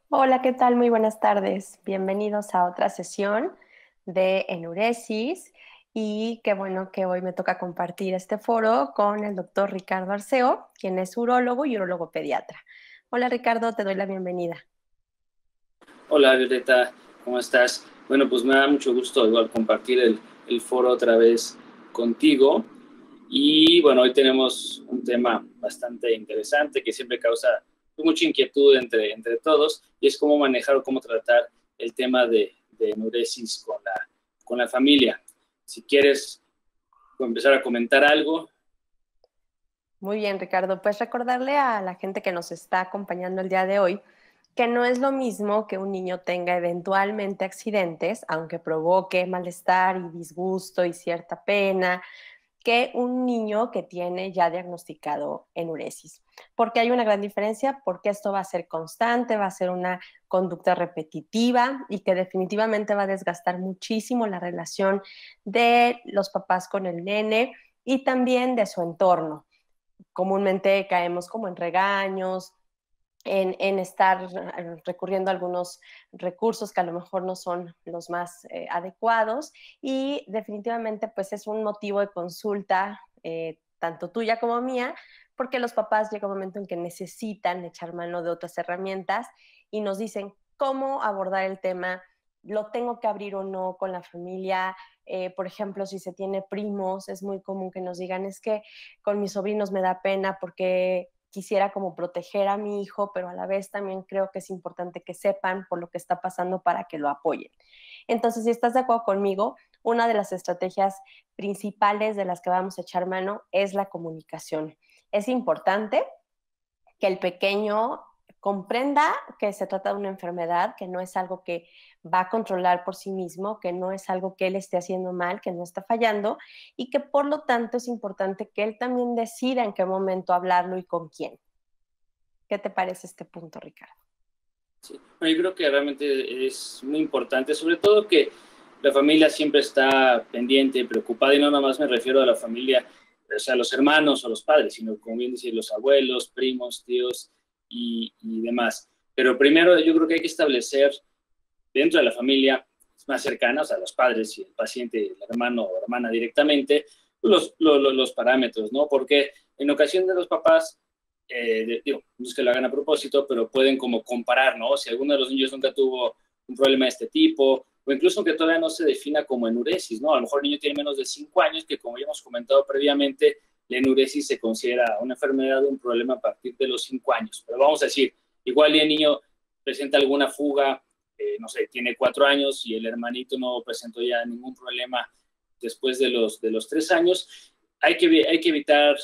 Hola, ¿qué tal? Muy buenas tardes. Bienvenidos a otra sesión de Enuresis y qué bueno que hoy me toca compartir este foro con el doctor Ricardo Arceo, quien es urólogo y urólogo pediatra. Hola Ricardo, te doy la bienvenida. Hola Violeta, ¿cómo estás? Bueno, pues me da mucho gusto igual compartir el foro otra vez contigo. Y bueno, hoy tenemos un tema bastante interesante que siempre causa mucha inquietud entre todos, y es cómo manejar o cómo tratar el tema de enuresis con la familia. Si quieres empezar a comentar algo. Muy bien, Ricardo. Pues recordarle a la gente que nos está acompañando el día de hoy que no es lo mismo que un niño tenga eventualmente accidentes, aunque provoque malestar y disgusto y cierta pena, que un niño que tiene ya diagnosticado enuresis. Porque hay una gran diferencia, porque esto va a ser constante, va a ser una conducta repetitiva y que definitivamente va a desgastar muchísimo la relación de los papás con el nene y también de su entorno. Comúnmente caemos como en regaños, estar recurriendo a algunos recursos que a lo mejor no son los más adecuados y definitivamente pues es un motivo de consulta tanto tuya como mía, porque los papás llega un momento en que necesitan echar mano de otras herramientas y nos dicen cómo abordar el tema, lo tengo que abrir o no con la familia. Por ejemplo, si se tiene primos, es muy común que nos digan, es que con mis sobrinos me da pena porque quisiera como proteger a mi hijo, pero a la vez también creo que es importante que sepan por lo que está pasando para que lo apoyen. Entonces, si estás de acuerdo conmigo, una de las estrategias principales de las que vamos a echar mano es la comunicación. Es importante que el pequeño comprenda que se trata de una enfermedad, que no es algo que va a controlar por sí mismo, que no es algo que él esté haciendo mal, que no está fallando y que por lo tanto es importante que él también decida en qué momento hablarlo y con quién. ¿Qué te parece este punto, Ricardo? Sí. Bueno, yo creo que realmente es muy importante, sobre todo que la familia siempre está pendiente, preocupada, y no nada más me refiero a la familia, o sea, los hermanos o los padres, sino como bien decir, los abuelos, primos, tíos y demás. Pero primero yo creo que hay que establecer dentro de la familia más cercana, o sea, los padres y el paciente, el hermano o hermana directamente, los parámetros, ¿no? Porque en ocasión de los papás, digo, no es que lo hagan a propósito, pero pueden como comparar, ¿no? Si alguno de los niños nunca tuvo un problema de este tipo, o incluso que todavía no se defina como enuresis, ¿no? A lo mejor el niño tiene menos de 5 años, que como ya hemos comentado previamente, la enuresis se considera una enfermedad, un problema a partir de los 5 años. Pero vamos a decir, igual el niño presenta alguna fuga, no sé, tiene 4 años y el hermanito no presentó ya ningún problema después de los 3 años. Hay que evitar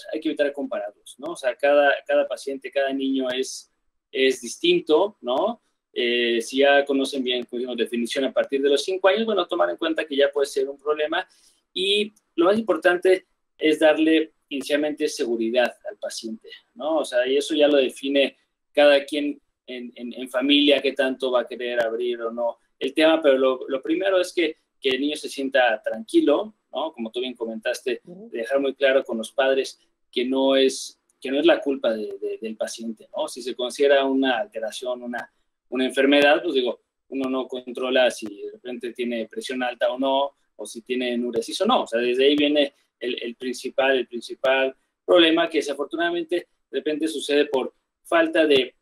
compararlos, ¿no? O sea, cada paciente, cada niño es distinto, ¿no? Si ya conocen bien, pues, definición a partir de los 5 años, bueno, tomar en cuenta que ya puede ser un problema. Y lo más importante es darle inicialmente seguridad al paciente, ¿no? O sea, y eso ya lo define cada quien en familia, qué tanto va a querer abrir o no el tema, pero lo primero es que el niño se sienta tranquilo, ¿no? Como tú bien comentaste, de dejar muy claro con los padres que no es la culpa del paciente, ¿no? Si se considera una alteración, una enfermedad, pues digo, uno no controla si de repente tiene presión alta o no, o si tiene enuresis o no. O sea, desde ahí viene el principal problema, que desafortunadamente de repente sucede por falta de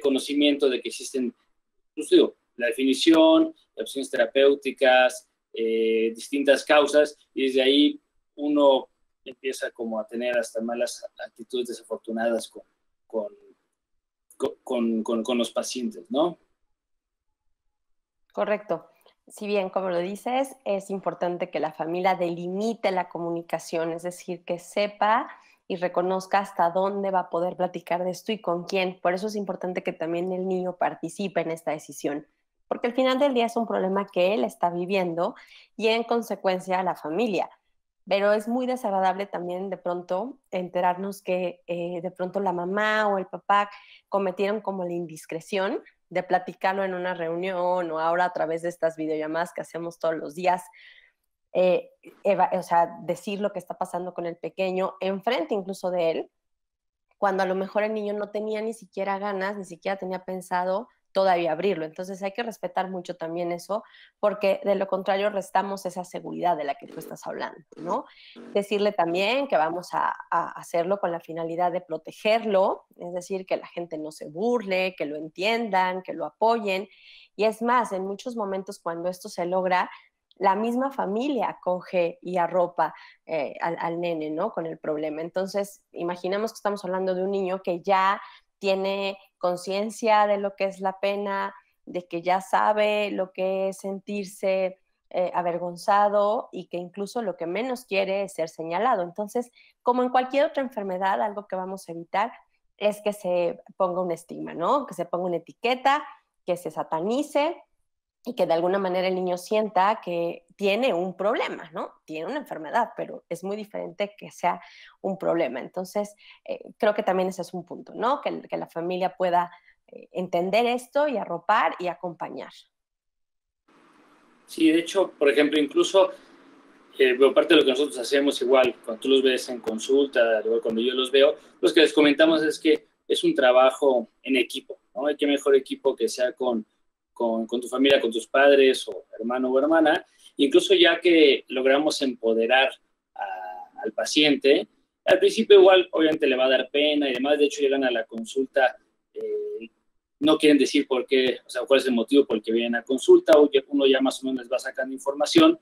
conocimiento de que existen, pues digo, la definición, opciones terapéuticas, distintas causas, y desde ahí uno empieza como a tener hasta malas actitudes desafortunadas con, con los pacientes, ¿no? Correcto. Si bien, como lo dices, es importante que la familia delimite la comunicación, es decir, que sepa y reconozca hasta dónde va a poder platicar de esto y con quién. Por eso es importante que también el niño participe en esta decisión, porque al final del día es un problema que él está viviendo y en consecuencia la familia. Pero es muy desagradable también de pronto enterarnos que de pronto la mamá o el papá cometieron como la indiscreción de platicarlo en una reunión o ahora a través de estas videollamadas que hacemos todos los días, o sea, decir lo que está pasando con el pequeño, enfrente incluso de él, cuando a lo mejor el niño no tenía ni siquiera ganas, ni siquiera tenía pensado todavía abrirlo. Entonces hay que respetar mucho también eso, porque de lo contrario restamos esa seguridad de la que tú estás hablando, ¿no? Decirle también que vamos a hacerlo con la finalidad de protegerlo, es decir, que la gente no se burle, que lo entiendan, que lo apoyen. Y es más, en muchos momentos cuando esto se logra, la misma familia acoge y arropa al nene, ¿no? Con el problema. Entonces, imaginemos que estamos hablando de un niño que ya tiene conciencia de lo que es la pena, de que ya sabe lo que es sentirse avergonzado y que incluso lo que menos quiere es ser señalado. Entonces, como en cualquier otra enfermedad, algo que vamos a evitar es que se ponga un estigma, ¿no? Que se ponga una etiqueta, que se satanice y que de alguna manera el niño sienta que tiene un problema, ¿no? Tiene una enfermedad, pero es muy diferente que sea un problema. Entonces, creo que también ese es un punto, ¿no? Que la familia pueda entender esto y arropar y acompañar. Sí, de hecho, por ejemplo, incluso parte de lo que nosotros hacemos igual, cuando tú los ves en consulta, igual cuando yo los veo, lo que les comentamos es que es un trabajo en equipo, ¿no? Hay que mejor equipo que sea con tu familia, con tus padres o hermano o hermana, incluso ya que logramos empoderar al paciente, al principio igual obviamente le va a dar pena y demás, de hecho llegan a la consulta, no quieren decir por qué, o sea, cuál es el motivo por el que vienen a consulta, o uno ya más o menos les va sacando información,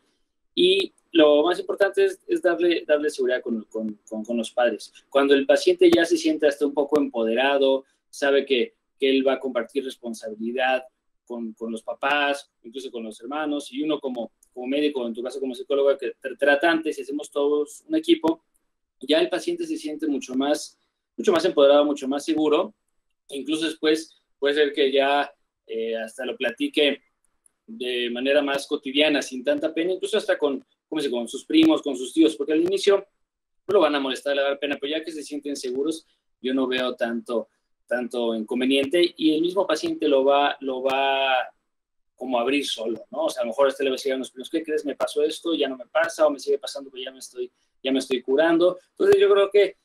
y lo más importante es darle seguridad con los padres. Cuando el paciente ya se siente hasta un poco empoderado, sabe que él va a compartir responsabilidad con los papás, incluso con los hermanos, y uno como médico, en tu caso como psicólogo, que tratante, si hacemos todos un equipo, ya el paciente se siente mucho más empoderado, mucho más seguro, incluso después puede ser que ya hasta lo platique de manera más cotidiana, sin tanta pena, incluso hasta con sus primos, con sus tíos, porque al inicio no lo van a molestar, le va a dar pena, pero ya que se sienten seguros, yo no veo tanto inconveniente, y el mismo paciente lo va como a abrir solo, ¿no? O sea, a lo mejor le va a decir a los primos, ¿qué crees? Me pasó esto, ya no me pasa, o me sigue pasando, pero ya me estoy curando. Entonces yo creo que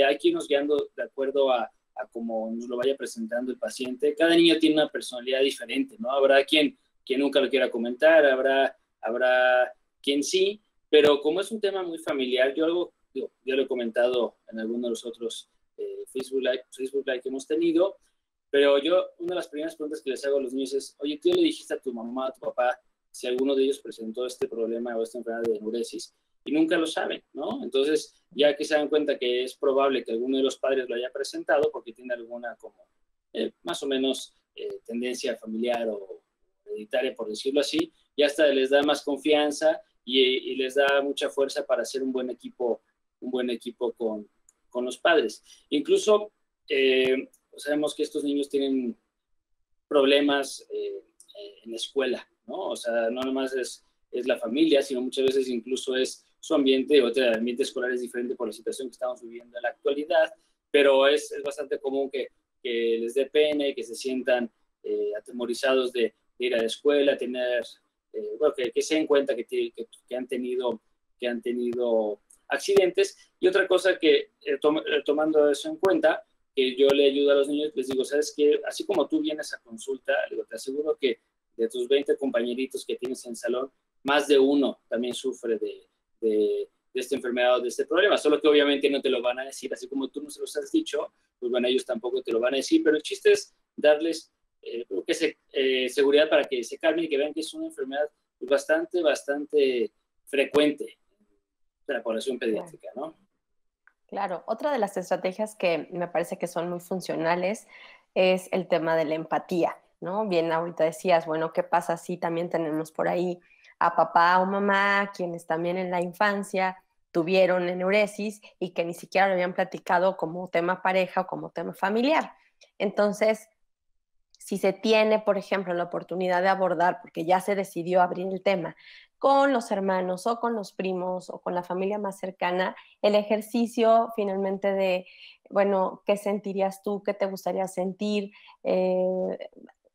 hay que irnos guiando de acuerdo a cómo nos lo vaya presentando el paciente. Cada niño tiene una personalidad diferente, ¿no? Habrá quien nunca lo quiera comentar, habrá quien sí, pero como es un tema muy familiar, yo lo he comentado en algunos de los otros Facebook Live que hemos tenido, pero una de las primeras preguntas que les hago a los niños es, oye, ¿tú le dijiste a tu mamá, a tu papá, si alguno de ellos presentó este problema o esta enfermedad de enuresis? Y nunca lo saben, ¿no? Entonces, ya que se dan cuenta que es probable que alguno de los padres lo haya presentado porque tiene alguna como más o menos tendencia familiar o hereditaria, por decirlo así, ya hasta les da más confianza y les da mucha fuerza para hacer un buen equipo con los padres. Incluso sabemos que estos niños tienen problemas en la escuela, ¿no? O sea, no nomás es la familia, sino muchas veces incluso es su ambiente, o el ambiente escolar es diferente por la situación que estamos viviendo en la actualidad, pero es bastante común que les dé pena y que se sientan atemorizados de ir a la escuela, bueno, que se den cuenta que han tenido accidentes. Y otra cosa que, tomando eso en cuenta, que yo le ayudo a los niños, les digo, ¿sabes qué? Así como tú vienes a consulta, digo, te aseguro que de tus 20 compañeritos que tienes en el salón, más de uno también sufre de esta enfermedad o de este problema, solo que obviamente no te lo van a decir, así como tú no se los has dicho, pues bueno, ellos tampoco te lo van a decir, pero el chiste es darles seguridad para que se calmen y que vean que es una enfermedad pues, bastante frecuente de la población pediátrica, ¿no? Claro, otra de las estrategias que me parece que son muy funcionales es el tema de la empatía, ¿no? Bien, ahorita decías, bueno, ¿qué pasa si también tenemos por ahí a papá o mamá, quienes también en la infancia tuvieron enuresis y que ni siquiera lo habían platicado como tema pareja o como tema familiar? Entonces, si se tiene, por ejemplo, la oportunidad de abordar, porque ya se decidió abrir el tema, con los hermanos o con los primos o con la familia más cercana, el ejercicio finalmente de, bueno, ¿qué sentirías tú? ¿Qué te gustaría sentir?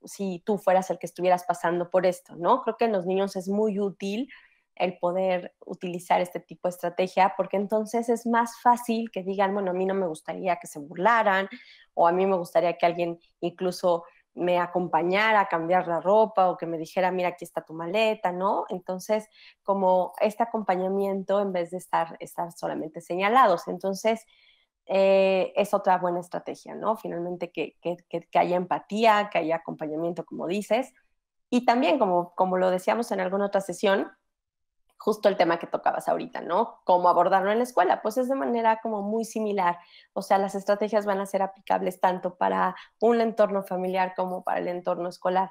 Si tú fueras el que estuvieras pasando por esto, ¿no? Creo que en los niños es muy útil el poder utilizar este tipo de estrategia, porque entonces es más fácil que digan, bueno, a mí no me gustaría que se burlaran, o a mí me gustaría que alguien incluso me acompañara a cambiar la ropa o que me dijera, mira, aquí está tu maleta, ¿no? Entonces, como este acompañamiento en vez de estar solamente señalados. Entonces, es otra buena estrategia, ¿no? Finalmente que haya empatía, que haya acompañamiento, como dices. Y también, como lo decíamos en alguna otra sesión, justo el tema que tocabas ahorita, ¿no? Cómo abordarlo en la escuela, pues es de manera como muy similar. O sea, las estrategias van a ser aplicables tanto para un entorno familiar como para el entorno escolar.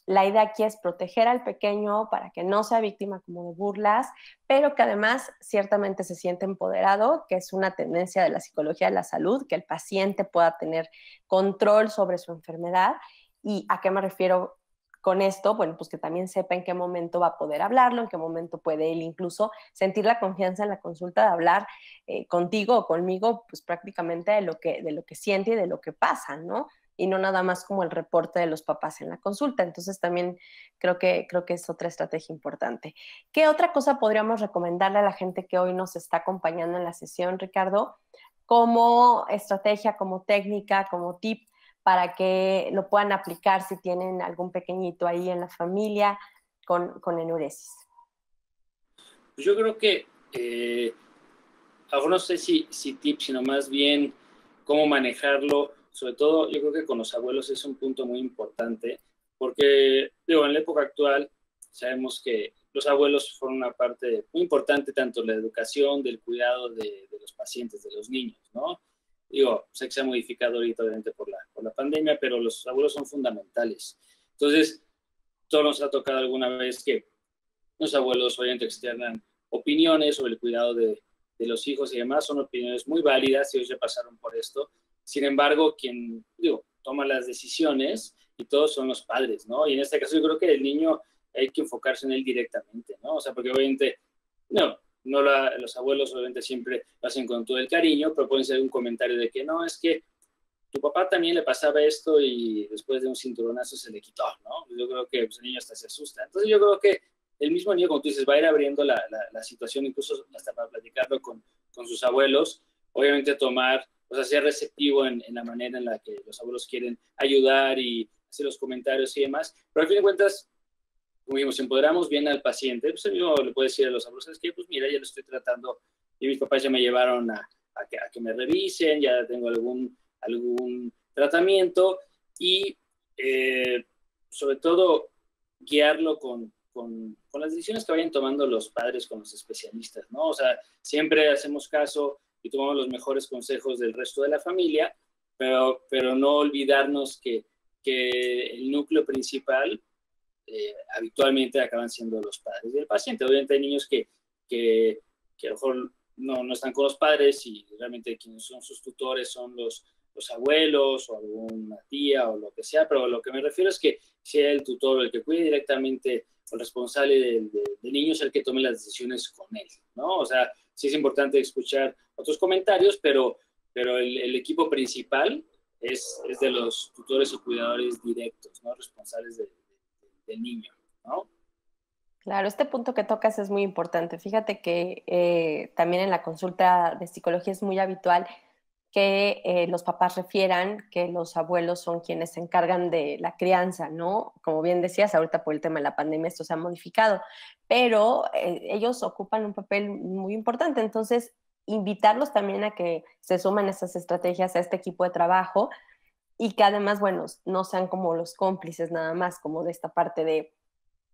La idea aquí es proteger al pequeño para que no sea víctima como de burlas, pero que además ciertamente se siente empoderado, que es una tendencia de la psicología de la salud, que el paciente pueda tener control sobre su enfermedad. ¿Y a qué me refiero con esto? Bueno, pues que también sepa en qué momento va a poder hablarlo, en qué momento puede él incluso sentir la confianza en la consulta de hablar contigo o conmigo, pues prácticamente de lo que siente y de lo que pasa, ¿no? Y no nada más como el reporte de los papás en la consulta. Entonces también creo que es otra estrategia importante. ¿Qué otra cosa podríamos recomendarle a la gente que hoy nos está acompañando en la sesión, Ricardo? Como estrategia, como técnica, como tip para que lo puedan aplicar si tienen algún pequeñito ahí en la familia con enuresis. Pues yo creo que, ahora no sé si tips, sino más bien cómo manejarlo. Sobre todo, yo creo que con los abuelos es un punto muy importante, porque, digo, en la época actual sabemos que los abuelos fueron una parte muy importante tanto de la educación, del cuidado de los pacientes, de los niños, ¿no? Digo, sé que se ha modificado ahorita obviamente por la pandemia, pero los abuelos son fundamentales. Entonces, todos nos ha tocado alguna vez que los abuelos obviamente externan opiniones sobre el cuidado de los hijos y demás, son opiniones muy válidas y ellos ya pasaron por esto. Sin embargo, quien, digo, toma las decisiones y todos son los padres, ¿no? Y en este caso yo creo que el niño hay que enfocarse en él directamente, ¿no? O sea, porque obviamente, los abuelos obviamente siempre lo hacen con todo el cariño, pero pueden ser un comentario de que no, es que tu papá también le pasaba esto y después de un cinturonazo se le quitó, ¿no? Yo creo que pues, el niño hasta se asusta. Entonces yo creo que el mismo niño, como tú dices, va a ir abriendo la situación, incluso hasta para platicarlo con sus abuelos, obviamente tomar, o sea, ser receptivo en la manera en la que los abuelos quieren ayudar y hacer los comentarios y demás, pero al fin de cuentas, como dijimos, si empoderamos bien al paciente, pues el mismo le puede decir a los abuelos, es que, pues mira, ya lo estoy tratando y mis papás ya me llevaron a que me revisen, ya tengo algún tratamiento y sobre todo guiarlo con las decisiones que vayan tomando los padres con los especialistas, ¿no? O sea, siempre hacemos caso y tomamos los mejores consejos del resto de la familia, pero no olvidarnos que el núcleo principal habitualmente acaban siendo los padres del paciente. Obviamente hay niños que a lo mejor no están con los padres y realmente quienes son sus tutores son los abuelos o alguna tía o lo que sea, pero lo que me refiero es que sea el tutor o el que cuide directamente o el responsable del niño es el que tome las decisiones con él, ¿no? O sea, sí es importante escuchar otros comentarios, pero el equipo principal es de los tutores o cuidadores directos, ¿no? Responsables del niño, ¿no? Claro, este punto que tocas es muy importante. Fíjate que también en la consulta de psicología es muy habitual que los papás refieran que los abuelos son quienes se encargan de la crianza, ¿no? Como bien decías, ahorita por el tema de la pandemia esto se ha modificado, pero ellos ocupan un papel muy importante. Entonces, invitarlos también a que se sumen a estas estrategias, a este equipo de trabajo y que además, bueno, no sean como los cómplices nada más, como de esta parte de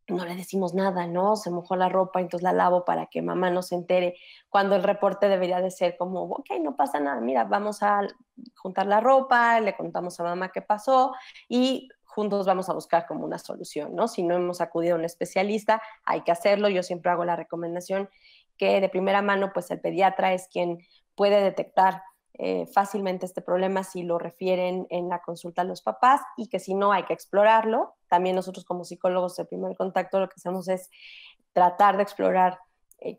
no le decimos nada, ¿no? Se mojó la ropa, entonces la lavo para que mamá no se entere, cuando el reporte debería de ser como, ok, no pasa nada, mira, vamos a juntar la ropa, le contamos a mamá qué pasó y juntos vamos a buscar como una solución, ¿no? Si no hemos acudido a un especialista, hay que hacerlo. Yo siempre hago la recomendación que de primera mano, pues el pediatra es quien puede detectar fácilmente este problema si lo refieren en la consulta a los papás y que si no hay que explorarlo. También nosotros como psicólogos de primer contacto lo que hacemos es tratar de explorar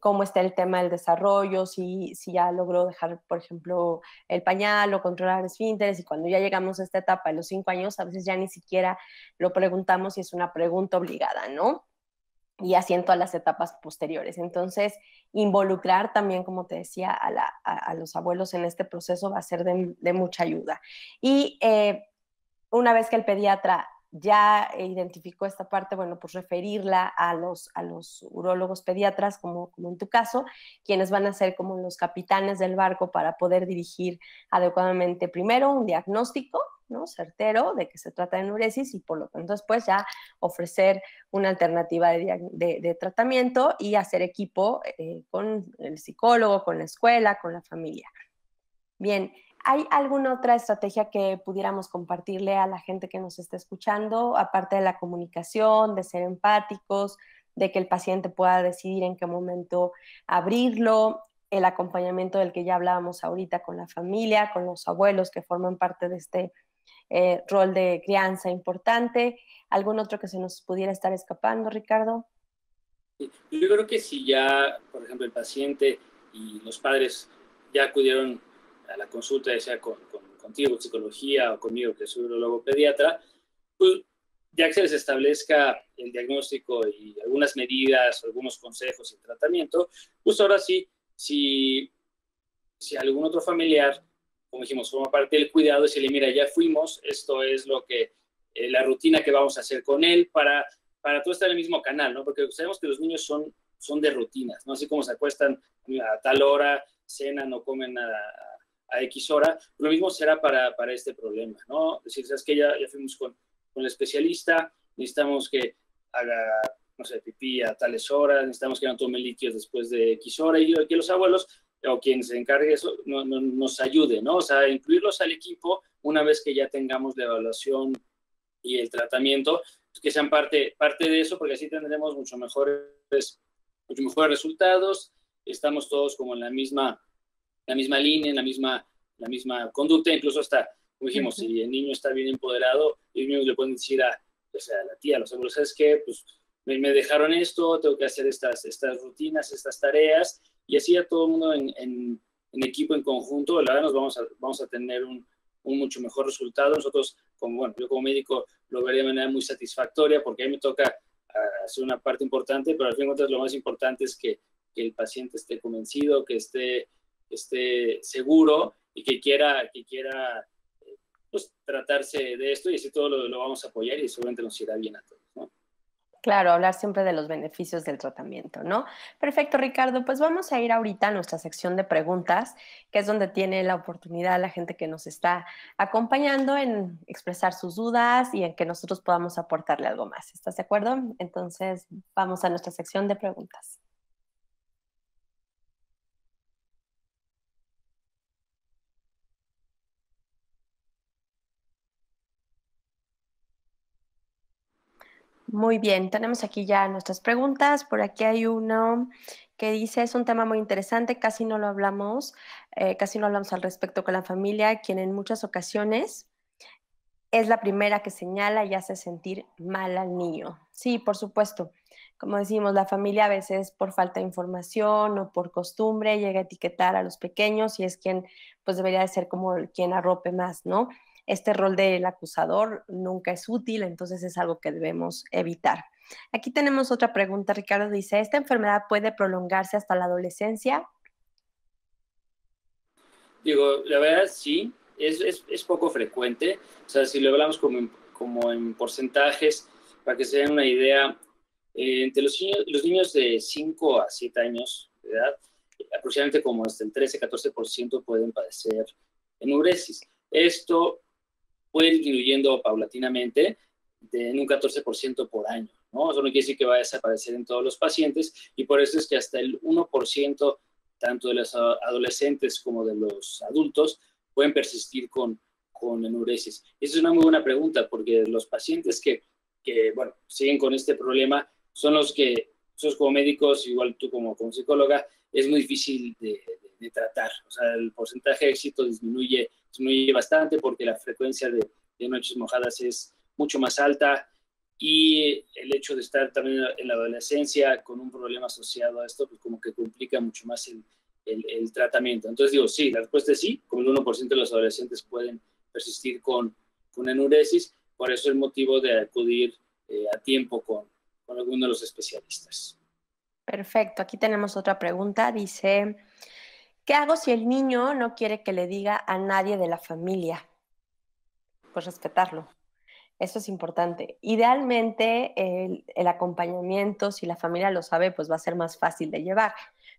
cómo está el tema del desarrollo, si ya logró dejar, por ejemplo, el pañal o controlar esfínteres y cuando ya llegamos a esta etapa de los 5 años, a veces ya ni siquiera lo preguntamos y es una pregunta obligada, ¿no? Y así en todas las etapas posteriores. Entonces, involucrar también, como te decía, a los abuelos en este proceso va a ser de mucha ayuda. Y una vez que el pediatra ya identificó esta parte, bueno, pues referirla a los urólogos pediatras, como en tu caso, quienes van a ser como los capitanes del barco para poder dirigir adecuadamente primero un diagnóstico, ¿no? Certero de que se trata de enuresis y por lo tanto después ya ofrecer una alternativa de tratamiento y hacer equipo con el psicólogo, con la escuela, con la familia. Bien, ¿hay alguna otra estrategia que pudiéramos compartirle a la gente que nos está escuchando, aparte de la comunicación, de ser empáticos, de que el paciente pueda decidir en qué momento abrirlo, el acompañamiento del que ya hablábamos ahorita con la familia, con los abuelos que forman parte de este rol de crianza importante? ¿Algún otro que se nos pudiera estar escapando, Ricardo? Yo creo que si ya, por ejemplo, el paciente y los padres ya acudieron a la consulta, ya sea contigo, psicología, o conmigo, que soy urologo pediatra, pues ya que se les establezca el diagnóstico y algunas medidas, algunos consejos y tratamiento, pues ahora sí, si algún otro familiar, como dijimos, forma parte del cuidado, decirle, mira, ya fuimos, esto es lo que, la rutina que vamos a hacer con él para todo estar en el mismo canal, ¿no? Porque sabemos que los niños son de rutinas, ¿no? Así como se acuestan a tal hora, cenan o comen a X hora, lo mismo será para este problema, ¿no? Es decir, sabes que ya fuimos con el especialista, necesitamos que haga, no sé, pipí a tales horas, necesitamos que no tome líquidos después de X hora, y que los abuelos o quien se encargue de eso nos ayude, ¿no? O sea, incluirlos al equipo una vez que ya tengamos la evaluación y el tratamiento, que sean parte de eso, porque así tendremos mucho mejores resultados, estamos todos como en la misma línea, en la misma conducta, incluso hasta, como dijimos, si el niño está bien empoderado, ellos mismos le pueden decir o sea, a la tía, a los abuelos, ¿sabes qué? Pues me dejaron esto, tengo que hacer estas rutinas, estas tareas, y así a todo el mundo en equipo, en conjunto, la verdad nos vamos a tener un mucho mejor resultado. Nosotros, bueno, yo como médico lo vería de manera muy satisfactoria, porque a mí me toca hacer una parte importante, pero al fin de cuentas lo más importante es que el paciente esté convencido, que esté seguro y que quiera pues, tratarse de esto, y así todo lo vamos a apoyar y seguramente nos irá bien a todos, ¿no? Claro, hablar siempre de los beneficios del tratamiento, ¿no? Perfecto, Ricardo. Pues vamos a ir ahorita a nuestra sección de preguntas, que es donde tiene la oportunidad la gente que nos está acompañando en expresar sus dudas y en que nosotros podamos aportarle algo más. ¿Estás de acuerdo? Entonces, vamos a nuestra sección de preguntas. Muy bien, tenemos aquí ya nuestras preguntas. Por aquí hay uno que dice, es un tema muy interesante, casi no hablamos al respecto con la familia, quien en muchas ocasiones es la primera que señala y hace sentir mal al niño. Sí, por supuesto. Como decimos, la familia a veces por falta de información o por costumbre llega a etiquetar a los pequeños y es quien pues debería de ser como quien arrope más, ¿no? Este rol del acusador nunca es útil, entonces es algo que debemos evitar. Aquí tenemos otra pregunta, Ricardo dice, ¿esta enfermedad puede prolongarse hasta la adolescencia? Digo, la verdad sí, es poco frecuente. O sea, si lo hablamos como en porcentajes, para que se den una idea, entre los niños de 5 a 7 años de edad, aproximadamente como hasta el 13-14% pueden padecer enuresis. Esto puede ir disminuyendo paulatinamente en un 14% por año, ¿no? Eso no quiere decir que va a desaparecer en todos los pacientes, y por eso es que hasta el 1%, tanto de los adolescentes como de los adultos, pueden persistir con enuresis. Esa es una muy buena pregunta, porque los pacientes que bueno, siguen con este problema son los que, nosotros como médicos, igual tú como psicóloga, es muy difícil de tratar. O sea, el porcentaje de éxito disminuye bastante, porque la frecuencia de noches mojadas es mucho más alta, y el hecho de estar también en la adolescencia con un problema asociado a esto, pues como que complica mucho más el tratamiento. Entonces digo, sí, la respuesta es sí, como el 1% de los adolescentes pueden persistir con enuresis, por eso el motivo de acudir a tiempo con alguno de los especialistas. Perfecto, aquí tenemos otra pregunta, dice, ¿qué hago si el niño no quiere que le diga a nadie de la familia? Pues respetarlo. Eso es importante. Idealmente, el acompañamiento, si la familia lo sabe, pues va a ser más fácil de llevar.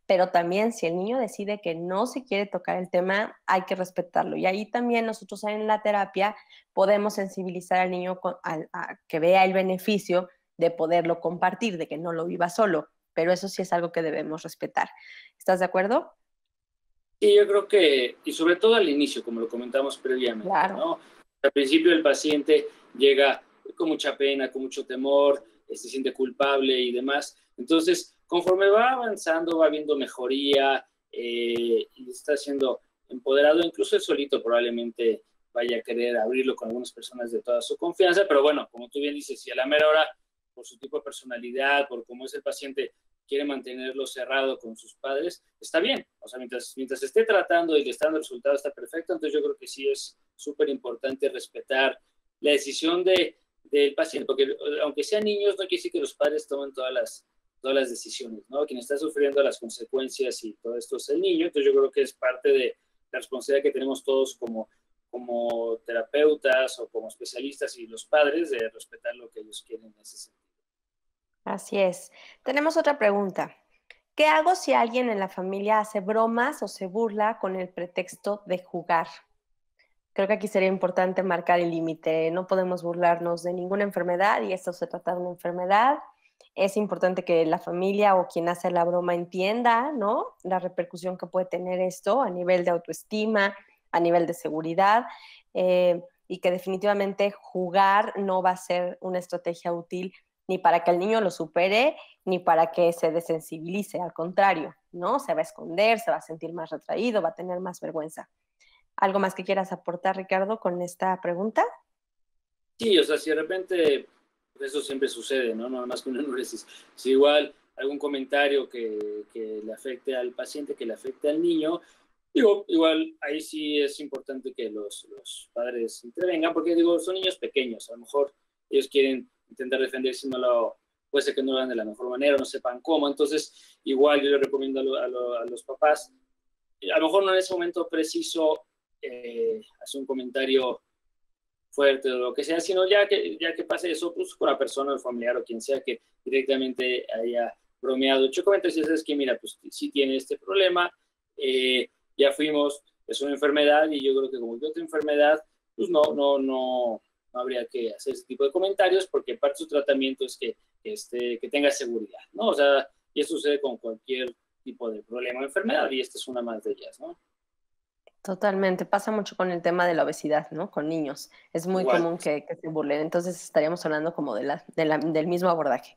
Pero también si el niño decide que no se quiere tocar el tema, hay que respetarlo. Y ahí también nosotros en la terapia podemos sensibilizar al niño a que vea el beneficio de poderlo compartir, de que no lo viva solo. Pero eso sí es algo que debemos respetar. ¿Estás de acuerdo? Y yo creo que, y sobre todo al inicio, como lo comentamos previamente, Claro. ¿no? Al principio el paciente llega con mucha pena, con mucho temor, se siente culpable y demás. Entonces, conforme va avanzando, va viendo mejoría y está siendo empoderado, incluso él solito probablemente vaya a querer abrirlo con algunas personas de toda su confianza, pero bueno, como tú bien dices, si a la mera hora, por su tipo de personalidad, por cómo es el paciente, quiere mantenerlo cerrado con sus padres, está bien. O sea, mientras esté tratando y que está dando resultado, está perfecto. Entonces yo creo que sí es súper importante respetar la decisión del paciente, porque aunque sean niños, no quiere decir que los padres tomen todas las decisiones, ¿no? Quien está sufriendo las consecuencias y todo esto es el niño. Entonces yo creo que es parte de la responsabilidad que tenemos todos como terapeutas o como especialistas y los padres de respetar lo que ellos quieren en ese sentido. Así es. Tenemos otra pregunta. ¿Qué hago si alguien en la familia hace bromas o se burla con el pretexto de jugar? Creo que aquí sería importante marcar el límite. No podemos burlarnos de ninguna enfermedad y esto se trata de una enfermedad. Es importante que la familia o quien hace la broma entienda, ¿no? La repercusión que puede tener esto a nivel de autoestima, a nivel de seguridad, y que definitivamente jugar no va a ser una estrategia útil ni para que el niño lo supere, ni para que se desensibilice. Al contrario, ¿no? Se va a esconder, se va a sentir más retraído, va a tener más vergüenza. ¿Algo más que quieras aportar, Ricardo, con esta pregunta? Sí, o sea, si de repente, pues eso siempre sucede, ¿no? No más que una enuresis. Si igual algún comentario que le afecte al paciente, que le afecte al niño, digo, igual ahí sí es importante que los padres intervengan, porque digo, son niños pequeños, a lo mejor ellos quieren intentar defenderse, puede ser que no lo hagan de la mejor manera, no sepan cómo, entonces igual yo le recomiendo a los papás, a lo mejor no en ese momento preciso hacer un comentario fuerte o lo que sea, sino ya que pase eso, pues con la persona, el familiar o quien sea que directamente haya bromeado, hecho comentarios y sabes que mira, pues sí tiene este problema, ya fuimos, es una enfermedad y yo creo que como que otra enfermedad, pues no habría que hacer ese tipo de comentarios porque parte de su tratamiento es que tenga seguridad, ¿no? O sea, y eso sucede con cualquier tipo de problema o enfermedad y esta es una más de ellas, ¿no? Totalmente, pasa mucho con el tema de la obesidad, ¿no? Con niños. Es muy Igual. común que se burlen, entonces estaríamos hablando como del mismo abordaje.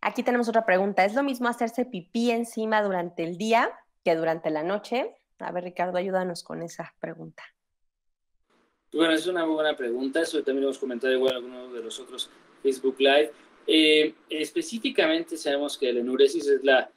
Aquí tenemos otra pregunta. ¿Es lo mismo hacerse pipí encima durante el día que durante la noche? A ver, Ricardo, ayúdanos con esa pregunta. Bueno, es una muy buena pregunta. Eso también lo hemos comentado igual en algunos de los otros Facebook Live. Específicamente sabemos que la enuresis es la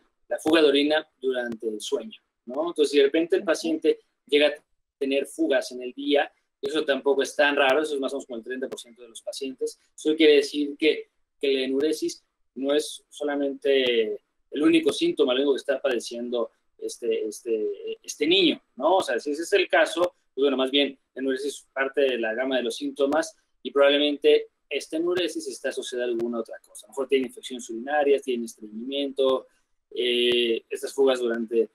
fuga de orina durante el sueño, ¿no? Entonces, si de repente el paciente llega a tener fugas en el día, eso tampoco es tan raro, eso es más o menos como el 30% de los pacientes. Eso quiere decir que la enuresis no es solamente el único síntoma, lo único que está padeciendo este niño, ¿no? O sea, si ese es el caso, pues bueno, más bien la enuresis es parte de la gama de los síntomas y probablemente esta enuresis está asociada a alguna otra cosa. A lo mejor tiene infecciones urinarias, tiene estreñimiento, estas fugas durante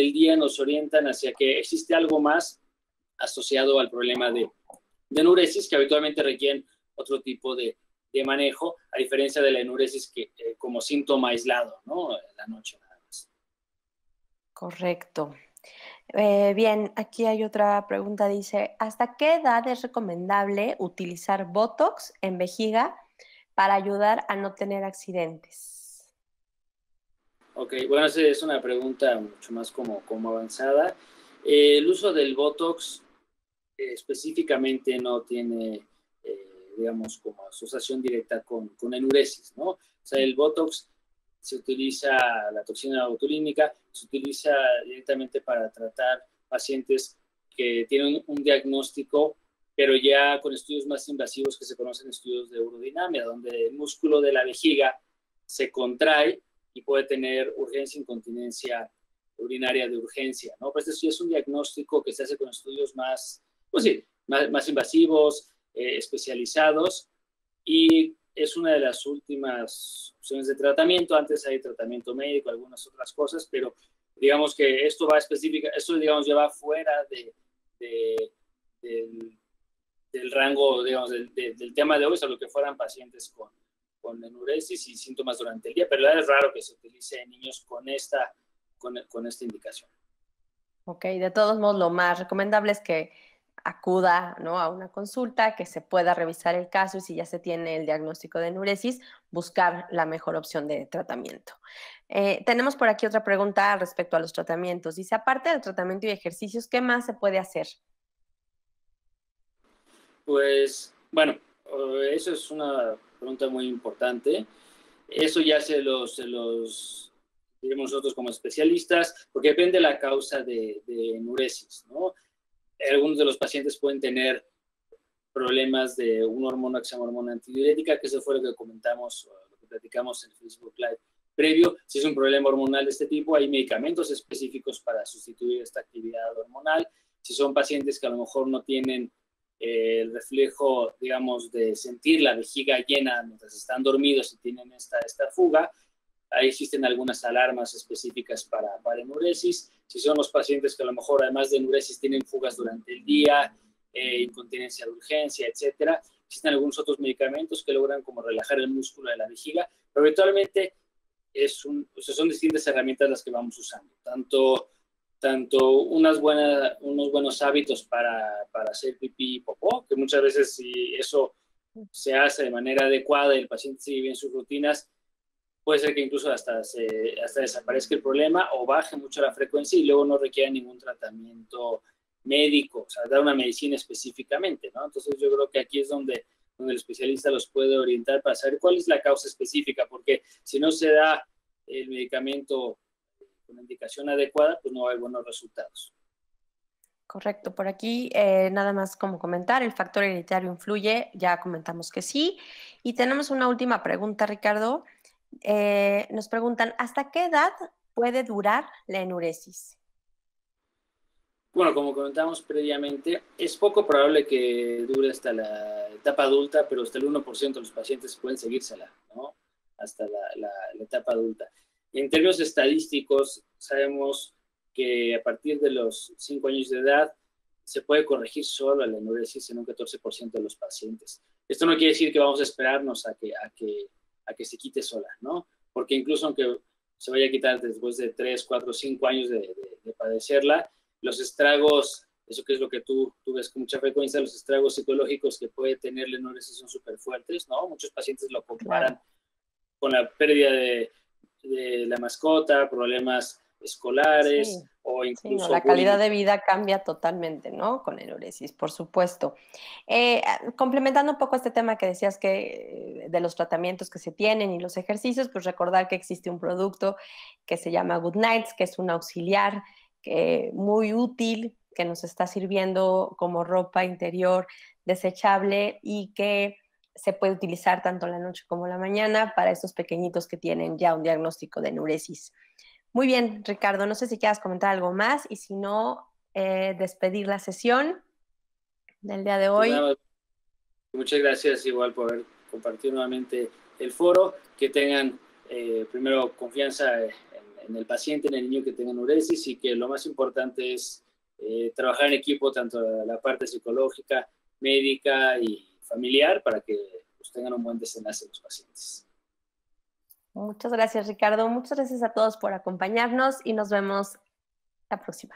el día nos orientan hacia que existe algo más asociado al problema de enuresis que habitualmente requieren otro tipo de manejo, a diferencia de la enuresis que como síntoma aislado, ¿no? En la noche nada más. Correcto. Bien, aquí hay otra pregunta. Dice, ¿hasta qué edad es recomendable utilizar Botox en vejiga para ayudar a no tener accidentes? Ok, bueno, esa es una pregunta mucho más como avanzada. El uso del Botox específicamente no tiene, digamos, como asociación directa con enuresis, ¿no? O sea, el Botox se utiliza, la toxina botulínica, se utiliza directamente para tratar pacientes que tienen un diagnóstico, pero ya con estudios más invasivos que se conocen estudios de urodinamia, donde el músculo de la vejiga se contrae y puede tener urgencia, incontinencia urinaria de urgencia, ¿no? Pues esto sí es un diagnóstico que se hace con estudios más, pues sí, más invasivos, especializados, y es una de las últimas opciones de tratamiento. Antes hay tratamiento médico, algunas otras cosas, pero digamos que esto va específica, esto digamos ya va fuera de, del, del rango, digamos, del tema de hoy, salvo que fueran pacientes con enuresis y síntomas durante el día, pero es raro que se utilice en niños con esta indicación. Ok, de todos modos, lo más recomendable es que acuda, ¿no?, a una consulta, que se pueda revisar el caso y si ya se tiene el diagnóstico de enuresis, buscar la mejor opción de tratamiento. Tenemos por aquí otra pregunta respecto a los tratamientos. Dice, aparte del tratamiento y ejercicios, ¿qué más se puede hacer? Pues, bueno, eso es una pregunta muy importante. Eso ya se los diremos nosotros como especialistas, porque depende de la causa de enuresis, ¿no? Algunos de los pacientes pueden tener problemas de una hormona que se llama hormona antidiurética, que eso fue lo que comentamos, lo que platicamos en Facebook Live previo. Si es un problema hormonal de este tipo, hay medicamentos específicos para sustituir esta actividad hormonal. Si son pacientes que a lo mejor no tienen el reflejo, digamos, de sentir la vejiga llena mientras están dormidos y tienen esta fuga, ahí existen algunas alarmas específicas para enuresis. Si son los pacientes que a lo mejor, además de enuresis, tienen fugas durante el día, incontinencia de urgencia, etcétera, existen algunos otros medicamentos que logran como relajar el músculo de la vejiga, pero eventualmente son distintas herramientas las que vamos usando, tanto unos buenos hábitos para hacer pipí y popó, que muchas veces si eso se hace de manera adecuada y el paciente sigue bien sus rutinas, puede ser que incluso hasta desaparezca el problema o baje mucho la frecuencia y luego no requiera ningún tratamiento médico, o sea, dar una medicina específicamente, ¿no? Entonces yo creo que aquí es donde el especialista los puede orientar para saber cuál es la causa específica, porque si no se da el medicamento con la indicación adecuada, pues no hay buenos resultados. Correcto, por aquí nada más como comentar, ¿el factor hereditario influye? Ya comentamos que sí. Y tenemos una última pregunta, Ricardo. Nos preguntan, ¿hasta qué edad puede durar la enuresis? Bueno, como comentamos previamente, es poco probable que dure hasta la etapa adulta, pero hasta el 1% de los pacientes pueden seguírsela, ¿no? Hasta la etapa adulta. En términos estadísticos, sabemos que a partir de los 5 años de edad se puede corregir solo la enuresis en un 14% de los pacientes. Esto no quiere decir que vamos a esperarnos a que se quite sola, ¿no? Porque incluso aunque se vaya a quitar después de 3, 4, 5 años de padecerla, los estragos, eso que es lo que tú ves con mucha frecuencia, los estragos psicológicos que puede tener la enuresis son súper fuertes, ¿no? Muchos pacientes lo comparan con la pérdida de la mascota, problemas escolares, Sí, o sí, no, incluso la calidad bullying. de vida cambia totalmente, ¿no? Con enuresis, por supuesto. Complementando un poco este tema que decías que de los tratamientos que se tienen y los ejercicios, pues recordar que existe un producto que se llama Good Nights, que es un auxiliar muy útil, que nos está sirviendo como ropa interior desechable y que se puede utilizar tanto en la noche como en la mañana para estos pequeñitos que tienen ya un diagnóstico de enuresis. Muy bien, Ricardo, no sé si quieras comentar algo más y si no, despedir la sesión del día de Pues hoy. nada, muchas gracias igual por haber compartido nuevamente el foro, que tengan primero confianza en el paciente, en el niño que tenga enuresis, y que lo más importante es trabajar en equipo, tanto la parte psicológica, médica y familiar, para que pues, tengan un buen desenlace los pacientes. Muchas gracias, Ricardo. Muchas gracias a todos por acompañarnos y nos vemos la próxima.